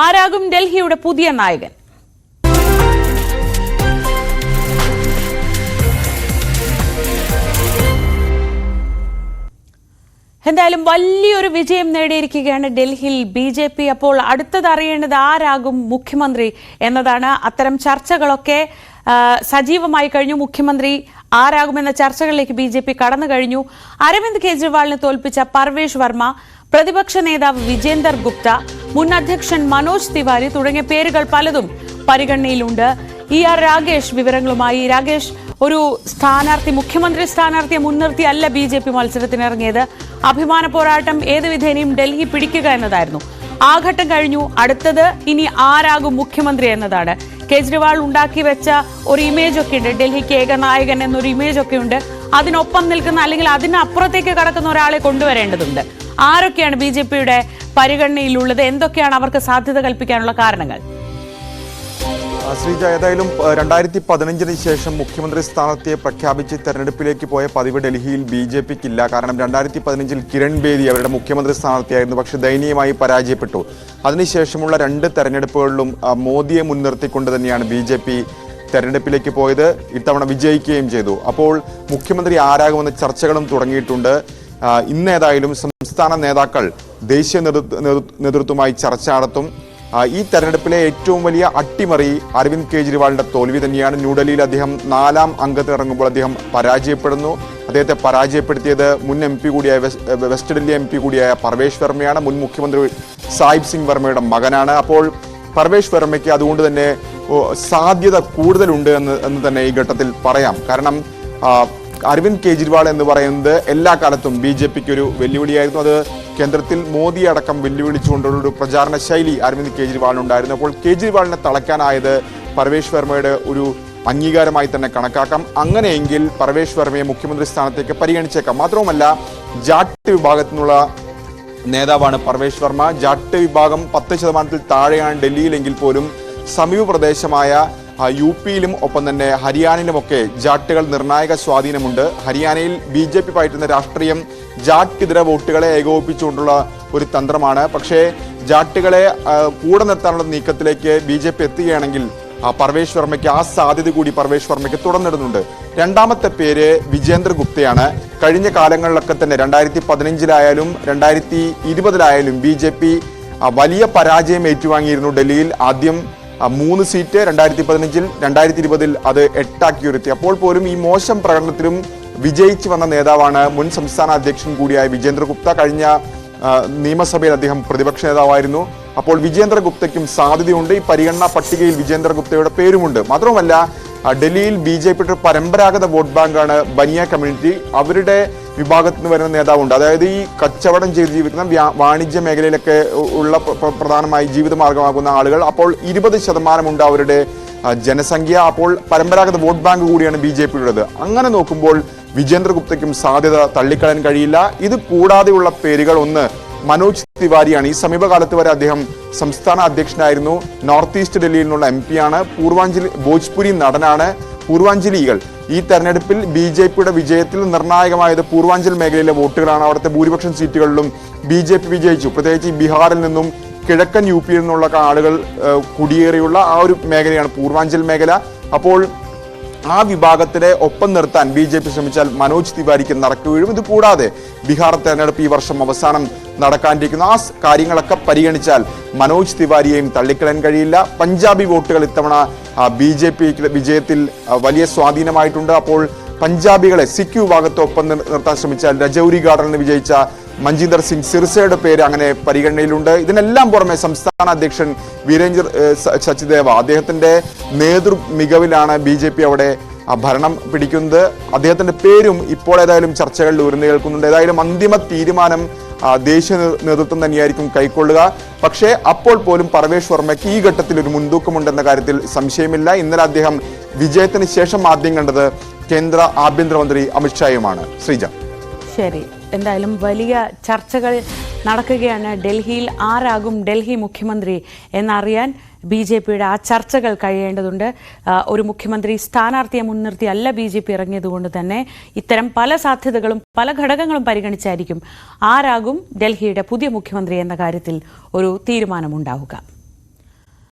ആരാകും ഡൽഹിയുടെ പുതിയ നായകൻ? എന്തായാലും വലിയൊരു വിജയം നേടിയിരിക്കുകയാണ് ഡൽഹിയിൽ ബി.ജെ.പി. അപ്പോൾ അടുത്തത് അറിയേണ്ടത് ആരാകും മുഖ്യമന്ത്രി എന്നതാണ്. അത്തരം ചർച്ചകളൊക്കെ സജീവമായി കഴിഞ്ഞു. മുഖ്യമന്ത്രി ആരാകുമെന്ന ചർച്ചകളിലേക്ക് ബി.ജെ.പി. കടന്നു കഴിഞ്ഞു. അരവിന്ദ് കെജ്രിവാളിനെ തോൽപ്പിച്ച പർവേഷ് വർമ്മ, പ്രതിപക്ഷ നേതാവ് വിജേന്ദർ ഗുപ്ത, മുൻ അധ്യക്ഷൻ മനോജ് തിവാരി തുടങ്ങിയ പേരുകൾ പലതും പരിഗണനയിലുണ്ട്. ആർ രാകേഷ് വിവരങ്ങളുമായി. രാകേഷ്, ഒരു സ്ഥാനാർത്ഥി, മുഖ്യമന്ത്രി സ്ഥാനാർത്ഥിയെ മുൻനിർത്തി അല്ല ബി.ജെ.പി. മത്സരത്തിനിറങ്ങിയത്. അഭിമാന പോരാട്ടം ഏത് വിധേനയും ഡൽഹി പിടിക്കുക എന്നതായിരുന്നു. ആ ഘട്ടം കഴിഞ്ഞു. അടുത്തത് ഇനി ആരാകും മുഖ്യമന്ത്രി എന്നതാണ്. കേജ്രിവാൾ ഉണ്ടാക്കി വെച്ച ഒരു ഇമേജ് ഒക്കെ ഉണ്ട്, ഡൽഹിക്ക് ഏകനായകൻ എന്നൊരു ഇമേജ് ഒക്കെ ഉണ്ട്. അതിനൊപ്പം നിൽക്കുന്ന അല്ലെങ്കിൽ അതിനപ്പുറത്തേക്ക് കടക്കുന്ന ഒരാളെ കൊണ്ടുവരേണ്ടതുണ്ട്. ആരൊക്കെയാണ് ബി.ജെ.പിയുടെ പരിഗണനയിലുള്ളത്? എന്തൊക്കെയാണ് അവർക്ക് സാധ്യത കൽപ്പിക്കാനുള്ള കാരണങ്ങൾ? ശ്രീജ, ഏതായാലും 2015 ശേഷം മുഖ്യമന്ത്രി സ്ഥാനാർത്ഥിയെ പ്രഖ്യാപിച്ച് തെരഞ്ഞെടുപ്പിലേക്ക് പോയ പതിവ് ഡൽഹിയിൽ ബി.ജെ.പിക്കില്ല. കാരണം 2015 കിരൺ ബേദി അവരുടെ മുഖ്യമന്ത്രി സ്ഥാനാർത്ഥിയായിരുന്നു, പക്ഷെ ദയനീയമായി പരാജയപ്പെട്ടു. അതിനുശേഷമുള്ള 2 തെരഞ്ഞെടുപ്പുകളിലും മോദിയെ മുൻനിർത്തിക്കൊണ്ട് തന്നെയാണ് ബി.ജെ.പി. തെരഞ്ഞെടുപ്പിലേക്ക് പോയത്. ഇത്തവണ വിജയിക്കുകയും ചെയ്തു. അപ്പോൾ മുഖ്യമന്ത്രി ആരാകുമെന്ന ചർച്ചകളും തുടങ്ങിയിട്ടുണ്ട്. ഇന്നേതായാലും സംസ്ഥാന നേതാക്കൾ ദേശീയ നേതൃത്വവുമായി ചർച്ച നടത്തും. ഈ തെരഞ്ഞെടുപ്പിലെ ഏറ്റവും വലിയ അട്ടിമറി അരവിന്ദ് കെജ്രിവാളിന്റെ തോൽവി തന്നെയാണ്. ന്യൂഡൽഹിയിൽ അദ്ദേഹം 4ാം അംഗത്തിനിറങ്ങുമ്പോൾ അദ്ദേഹം പരാജയപ്പെടുന്നു. അദ്ദേഹത്തെ പരാജയപ്പെടുത്തിയത് മുൻ MP കൂടിയായ വെസ്റ്റ് ഡൽഹി MP കൂടിയായ പർവേഷ് വർമ്മയാണ്. മുൻ മുഖ്യമന്ത്രി സാഹിബ് സിംഗ് വർമ്മയുടെ മകനാണ്. അപ്പോൾ പർവേഷ് വർമ്മയ്ക്ക് അതുകൊണ്ട് തന്നെ സാധ്യത കൂടുതലുണ്ട് എന്ന് തന്നെ ഈ ഘട്ടത്തിൽ പറയാം. കാരണം അരവിന്ദ് കെജ്രിവാൾ എന്ന് പറയുന്നത് എല്ലാ കാലത്തും ബി.ജെ.പിക്ക് ഒരു വെല്ലുവിളിയായിരുന്നു. അത് കേന്ദ്രത്തിൽ മോദിയെ അടക്കം വെല്ലുവിളിച്ചുകൊണ്ടുള്ള ഒരു പ്രചാരണ ശൈലി അരവിന്ദ് കെജ്രിവാളിനുണ്ടായിരുന്നു. അപ്പോൾ കെജ്രിവാളിനെ തളയ്ക്കാനായത് പർവേഷ് വർമ്മയുടെ ഒരു അംഗീകാരമായി തന്നെ കണക്കാക്കാം. അങ്ങനെയെങ്കിൽ പർവേഷ് വർമ്മയെ മുഖ്യമന്ത്രി സ്ഥാനത്തേക്ക് പരിഗണിച്ചേക്കാം. മാത്രവുമല്ല, ജാട്ട് വിഭാഗത്തിൽ നിന്നുള്ള നേതാവാണ് പർവേഷ് വർമ്മ. ജാട്ട് വിഭാഗം 10% താഴെയാണ് ഡൽഹിയിലെങ്കിൽ പോലും സമീപ പ്രദേശമായ യു.പിയിലും ഒപ്പം തന്നെ ഹരിയാനയിലുമൊക്കെ ജാട്ടുകൾ നിർണായക സ്വാധീനമുണ്ട്. ഹരിയാനയിൽ ബി.ജെ.പി. പയറ്റുന്ന രാഷ്ട്രീയം ജാട്ടിതര വോട്ടുകളെ ഏകോപിപ്പിച്ചുകൊണ്ടുള്ള ഒരു തന്ത്രമാണ്. പക്ഷേ ജാട്ടുകളെ കൂടെ നിർത്താനുള്ള നീക്കത്തിലേക്ക് ബി.ജെ.പി. എത്തുകയാണെങ്കിൽ പർവേഷ് വർമ്മയ്ക്ക് ആ സാധ്യത കൂടി പർവേഷ് വർമ്മയ്ക്ക് തുറന്നിടുന്നുണ്ട്. രണ്ടാമത്തെ പേര് വിജേന്ദർ ഗുപ്തയാണ്. കഴിഞ്ഞ കാലങ്ങളിലൊക്കെ തന്നെ 2015 2020 ബി.ജെ.പി. വലിയ പരാജയം ഏറ്റുവാങ്ങിയിരുന്നു ഡൽഹിയിൽ. ആദ്യം 3 സീറ്റ് 2015 2020 അത് 8 ഉയർത്തി. അപ്പോൾ പോലും ഈ മോശം പ്രകടനത്തിലും വിജയിച്ചു വന്ന നേതാവാണ് മുൻ സംസ്ഥാന അധ്യക്ഷൻ കൂടിയായ വിജേന്ദർ ഗുപ്ത. കഴിഞ്ഞ നിയമസഭയിൽ അദ്ദേഹം പ്രതിപക്ഷ നേതാവായിരുന്നു. അപ്പോൾ വിജേന്ദർ ഗുപ്തയ്ക്കും സാധ്യതയുണ്ട്. ഈ പരിഗണനാ പട്ടികയിൽ വിജേന്ദർ ഗുപ്തയുടെ പേരുമുണ്ട്. മാത്രവുമല്ല, ഡൽഹിയിൽ ബി.ജെ.പിയുടെ പരമ്പരാഗത വോട്ട് ബാങ്കാണ് ബനിയ കമ്മ്യൂണിറ്റി. അവരുടെ വിഭാഗത്തിൽ നിന്ന് വരുന്ന നേതാവുണ്ട്. അതായത് ഈ കച്ചവടം ചെയ്ത് ജീവിക്കുന്ന വാണിജ്യ മേഖലയിലൊക്കെ ഉള്ള പ്രധാനമായി ജീവിതമാർഗമാകുന്ന ആളുകൾ. അപ്പോൾ 20% അവരുടെ ജനസംഖ്യ. അപ്പോൾ പരമ്പരാഗത വോട്ട് ബാങ്ക് കൂടിയാണ് ബി.ജെ.പിയുടേത്. അങ്ങനെ നോക്കുമ്പോൾ വിജേന്ദർ ഗുപ്തയ്ക്കും സാധ്യത തള്ളിക്കളയാൻ കഴിയില്ല. ഇത് കൂടാതെയുള്ള പേരുകൾ, ഒന്ന് മനോജ് തിവാരിയാണ്. ഈ സമീപകാലത്ത് വരെ അദ്ദേഹം സംസ്ഥാന അധ്യക്ഷനായിരുന്നു. നോർത്ത് ഈസ്റ്റ് ഡൽഹിയിൽ നിന്നുള്ള MP ആണ്. ഭോജ്പുരി നടനാണ്. പൂർവാഞ്ചലികൾ ഈ തെരഞ്ഞെടുപ്പിൽ ബി.ജെ.പിയുടെ വിജയത്തിൽ നിർണായകമായത് പൂർവാഞ്ചൽ മേഖലയിലെ വോട്ടുകളാണ്. അവിടുത്തെ ഭൂരിപക്ഷം സീറ്റുകളിലും ബി.ജെ.പി. വിജയിച്ചു. പ്രത്യേകിച്ച് ബീഹാറിൽ നിന്നും കിഴക്കൻ യു.പിയിൽ നിന്നുള്ള ആളുകൾ കുടിയേറിയുള്ള ആ ഒരു മേഖലയാണ് പൂർവാഞ്ചൽ മേഖല. അപ്പോൾ ആ വിഭാഗത്തിനെ ഒപ്പം നിർത്താൻ ബി.ജെ.പി. ശ്രമിച്ചാൽ മനോജ് തിവാരിക്ക് നടക്കു വീഴും. ഇത് കൂടാതെ ബീഹാർ തെരഞ്ഞെടുപ്പ് ഈ വർഷം അവസാനം നടക്കാനിരിക്കുന്ന ആ കാര്യങ്ങളൊക്കെ പരിഗണിച്ചാൽ മനോജ് തിവാരിയെയും തള്ളിക്കളയാൻ കഴിയില്ല. പഞ്ചാബി വോട്ടുകൾ ഇത്തവണ ബി.ജെ.പിക്ക് വിജയത്തിൽ വലിയ സ്വാധീനമായിട്ടുണ്ട്. അപ്പോൾ പഞ്ചാബികളെ സിഖ് വിഭാഗത്തൊപ്പം നിർത്താൻ ശ്രമിച്ചാൽ രജൌരി ഗാർഡനിൽ നിന്ന് വിജയിച്ച മഞ്ജീന്ദർ സിംഗ് സിർസയുടെ പേര് അങ്ങനെ പരിഗണനയിലുണ്ട്. ഇതിനെല്ലാം പുറമെ സംസ്ഥാന അധ്യക്ഷൻ വീരേന്ദ്ര സച്ദേവ, അദ്ദേഹത്തിന്റെ മികവിലാണ് ബി.ജെ.പി. അവിടെ ഭരണം പിടിക്കുന്നത്. അദ്ദേഹത്തിന്റെ പേരും ഇപ്പോൾ ഏതായാലും ചർച്ചകളിൽ ഉയർന്നു കേൾക്കുന്നുണ്ട്. ഏതായാലും അന്തിമ തീരുമാനം ദേശീയ നേതൃത്വം തന്നെയായിരിക്കും കൈക്കൊള്ളുക. പക്ഷേ അപ്പോൾ പോലും പർവേഷ് വർമ്മയ്ക്ക് ഈ ഘട്ടത്തിൽ ഒരു മുൻതൂക്കമുണ്ടെന്ന കാര്യത്തിൽ സംശയമില്ല. ഇന്നലെ അദ്ദേഹം വിജയത്തിന് ശേഷം ആദ്യം കണ്ടത് കേന്ദ്ര ആഭ്യന്തരമന്ത്രി അമിത്ഷായുമാണ്. ശ്രീജ, ശരി, എന്തായാലും വലിയ ചർച്ചകൾ നടക്കുകയാണ് ഡൽഹിയിൽ. ആരാകും ഡൽഹി മുഖ്യമന്ത്രി എന്നറിയാൻ ബി.ജെ.പിയുടെ ആ ചർച്ചകൾ കഴിയേണ്ടതുണ്ട്. ഒരു മുഖ്യമന്ത്രി സ്ഥാനാർത്ഥിയെ മുൻനിർത്തി അല്ല ബി.ജെ.പി. ഇറങ്ങിയതുകൊണ്ട് തന്നെ ഇത്തരം പല സാധ്യതകളും പല ഘടകങ്ങളും പരിഗണിച്ചായിരിക്കും ആരാകും ഡൽഹിയുടെ പുതിയ മുഖ്യമന്ത്രി എന്ന കാര്യത്തിൽ ഒരു തീരുമാനമുണ്ടാവുക.